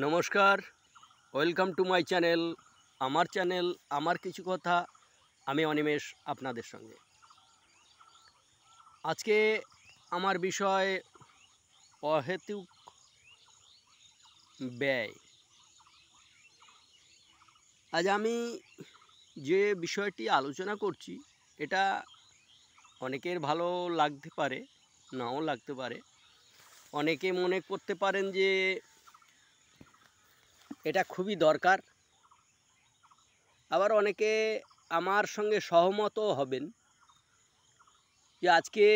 নমস্কার, welcome to my channel. আমার channel আমার কিছু কথা। আমি অনিমেষ আপনাদের সঙ্গে। আজকে আমার বিষয় অহেতুক ব্যয়। আজ আমি যে বিষয়টি আলোচনা করছি এটা অনেকের ভালো লাগতে পারে, নাও লাগতে পারে। অনেকে মনে করতে পারেন যে এটা খুবই দরকার, আবার অনেকে আমার সঙ্গে সহমতও হবেন যে আজকে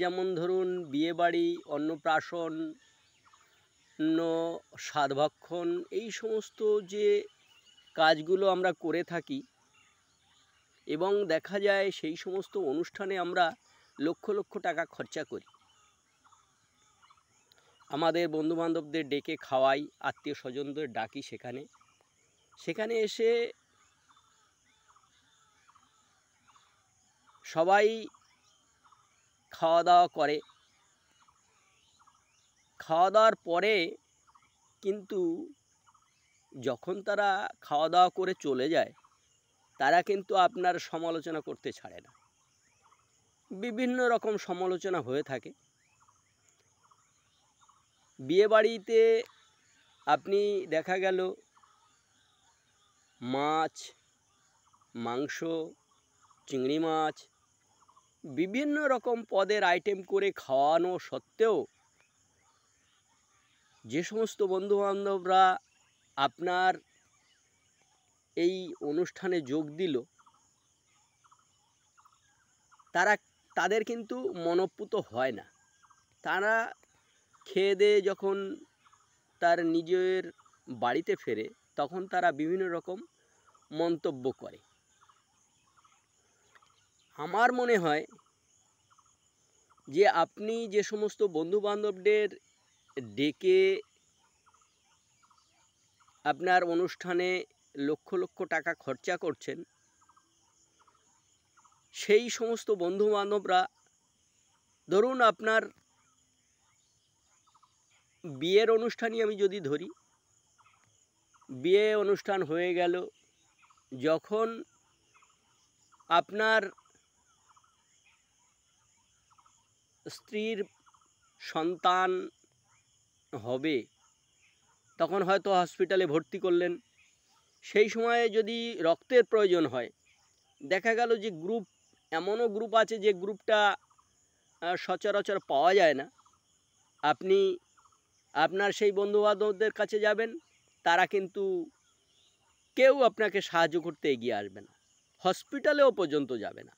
যেমন ধরুন বিয়েবাড়ি, অন্নপ্রাশন, সাধভক্ষণ, এই সমস্ত যে কাজগুলো আমরা করে থাকি এবং দেখা যায় সেই সমস্ত অনুষ্ঠানে আমরা লক্ষ লক্ষ টাকা খরচা করি। আমাদের বন্ধুবান্ধবদের ডেকে খাওয়াই, আত্মীয় স্বজনদের ডাকি, সেখানে এসে সবাই খাওয়া দাওয়া করে। খাওয়া দাওয়ার পরে কিন্তু যখন তারা খাওয়া দাওয়া করে চলে যায়, তারা কিন্তু আপনার সমালোচনা করতে ছাড়ে না। বিভিন্ন রকম সমালোচনা হয়ে থাকে। বিয়েবাড়িতে আপনি দেখা গেল মাছ, মাংস, চিংড়ি মাছ, বিভিন্ন রকম পদের আইটেম করে খাওয়ানো সত্ত্বেও যে সমস্ত বন্ধুবান্ধবরা আপনার এই অনুষ্ঠানে যোগ দিল, তাদের কিন্তু মনঃপূত হয় না। তারা খেয়ে দেয়ে যখন তার নিজের বাড়িতে ফেরে, তখন তারা বিভিন্ন রকম মন্তব্য করে। আমার মনে হয় যে আপনি যে সমস্ত বন্ধুবান্ধবদের ডেকে আপনার অনুষ্ঠানে লক্ষ লক্ষ টাকা খরচা করছেন, সেই সমস্ত বন্ধুবান্ধবরা, ধরুন আপনার বিয়ের অনুষ্ঠানই আমি যদি ধরি, বিয়ে অনুষ্ঠান হয়ে গেল, যখন আপনার স্ত্রীর সন্তান হবে, তখন হয়তো হসপিটালে ভর্তি করলেন। সেই সময়ে যদি রক্তের প্রয়োজন হয়, দেখা গেল যে এমনও গ্রুপ আছে যে গ্রুপটা সচরাচর পাওয়া যায় না। আপনি আপনার সেই বন্ধুবান্ধবদের কাছে যাবেন, তারা কিন্তু কেউ আপনাকে সাহায্য করতে এগিয়ে আসবে না, হসপিটালেও পর্যন্ত যাবে না।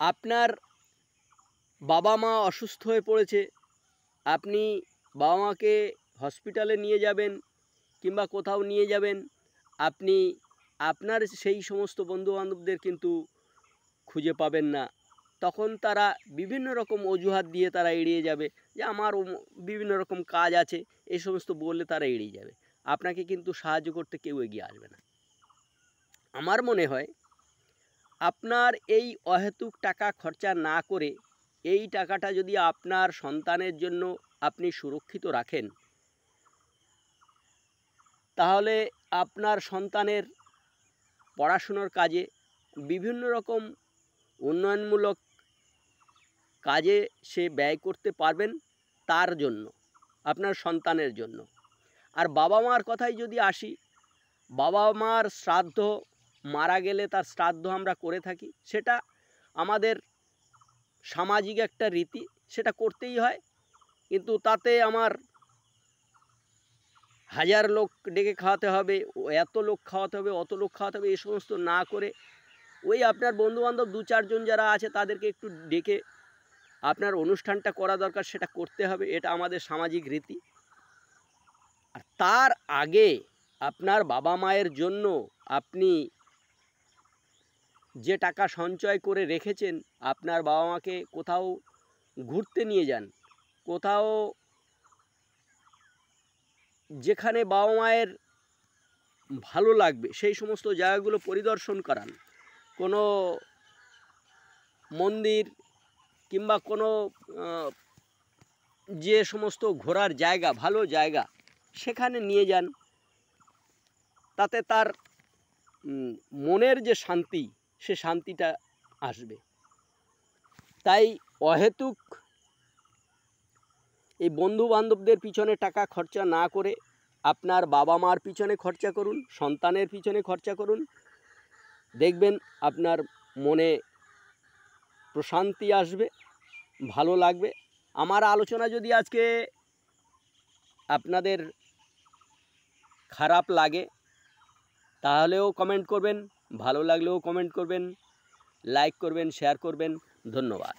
আপনার বাবা মা অসুস্থ হয়ে পড়েছে, আপনি বাবা মাকে হসপিটালে নিয়ে যাবেন কিংবা কোথাও নিয়ে যাবেন, আপনি আপনার সেই সমস্ত বন্ধুবান্ধবদের কিন্তু খুঁজে পাবেন না। তখন তারা বিভিন্ন রকম অজুহাত দিয়ে তারা এড়িয়ে যাবে, যে আমার বিভিন্ন রকম কাজ আছে, এই সমস্ত বললে তারা এড়িয়ে যাবে। আপনাকে কিন্তু সাহায্য করতে কেউ এগিয়ে আসবে না। আমার মনে হয় আপনার এই অহেতুক টাকা খরচা না করে এই টাকাটা যদি আপনার সন্তানের জন্য আপনি সুরক্ষিত রাখেন, তাহলে আপনার সন্তানের পড়াশুনোর কাজে, বিভিন্ন রকম উন্নয়নমূলক কাজে সে ব্যয় করতে পারবেন, তার জন্য, আপনার সন্তানের জন্য। আর বাবা মার কথায় যদি আসি, বাবা মার শ্রাদ্ধ, মারা গেলে তার শ্রাদ্ধ আমরা করে থাকি, সেটা আমাদের সামাজিক একটা রীতি, সেটা করতেই হয়। কিন্তু তাতে আমার 1000 লোক ডেকে খাওয়াতে হবে, এত লোক খাওয়াতে হবে, অত লোক খাওয়াতে হবে, এই সমস্ত না করে ওই আপনার বন্ধুবান্ধব 2-4 জন যারা আছে তাদেরকে একটু ডেকে আপনার অনুষ্ঠানটা করা দরকার, সেটা করতে হবে। এটা আমাদের সামাজিক রীতি। আর তার আগে আপনার বাবা মায়ের জন্য আপনি যে টাকা সঞ্চয় করে রেখেছেন, আপনার বাবা মাকে কোথাও ঘুরতে নিয়ে যান, কোথাও যেখানে বাবা মায়ের ভালো লাগবে সেই সমস্ত জায়গাগুলো পরিদর্শন করান। কোনো মন্দির কিংবা কোনো যে সমস্ত ঘোরার জায়গা, ভালো জায়গা, সেখানে নিয়ে যান। তাতে তার মনের যে শান্তি, সে শান্তিটা আসবে। তাই অহেতুক এই বন্ধু বান্ধবদের পিছনে টাকা খরচা না করে আপনার বাবা মার পিছনে খরচা করুন, সন্তানের পিছনে খরচা করুন। দেখবেন আপনার মনে প্রশান্তি আসবে, ভালো লাগবে। আমার আলোচনা যদি আজকে আপনাদের খারাপ লাগে তাহলেও কমেন্ট করবেন, ভালো লাগলেও কমেন্ট করবেন, লাইক করবেন, শেয়ার করবেন। ধন্যবাদ।